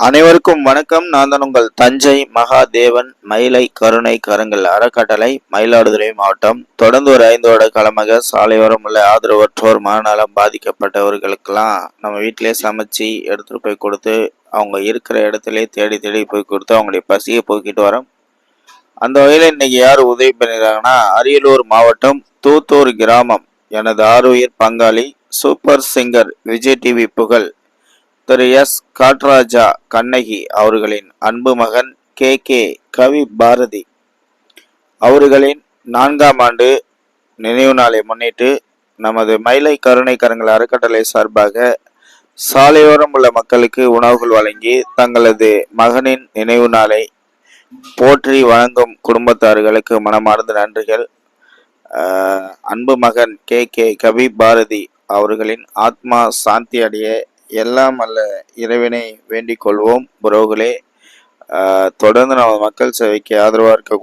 அனைவருக்கும் வணக்கம். நான் தான் உங்கள் தஞ்சை மகாதேவன். மயிலை கருணை கரங்கள் அறக்கட்டளை, மயிலாடுதுறை மாவட்டம். தொடர்ந்து ஒரு 5 வருட காலமாக சாலையோரம் உள்ள ஆதரவற்றோர், மனநலம் பாதிக்கப்பட்டவர்களுக்கெல்லாம் நம்ம வீட்டிலே சமைச்சு எடுத்துகிட்டு போய் கொடுத்து, அவங்க இருக்கிற இடத்துல தேடி தேடி போய் கொடுத்து அவங்களுடைய பசியை போக்கிட்டு வரோம். அந்த வகையில் இன்னைக்கு யார் உதவி பண்ணிடுறாங்கன்னா, அரியலூர் மாவட்டம் தூத்தூர் கிராமம், எனது ஆருயிர் பங்காளி சூப்பர் சிங்கர் விஜய் டிவி புகழ் திரு எஸ் காட்ராஜா கண்ணகி அவர்களின் அன்பு மகன் கே கவி பாரதி அவர்களின் 4ஆம் ஆண்டு நினைவு நாளை முன்னிட்டு நமது மயிலை கருணை கரங்கள் அறக்கட்டளை சார்பாக சாலையோரம் உள்ள மக்களுக்கு உணவுகள் வழங்கி தங்களது மகனின் நினைவு நாளை போற்றி வழங்கும் குடும்பத்தார்களுக்கு மனமார்ந்த நன்றிகள். அன்பு மகன் கே கவி பாரதி அவர்களின் ஆத்மா சாந்தி அடைய எல்லாம் அல்ல இறைவனை வேண்டிக் கொள்வோம். உறவுகளே, தொடர்ந்து நம்ம மக்கள் சேவைக்கு ஆதரவாக இருக்க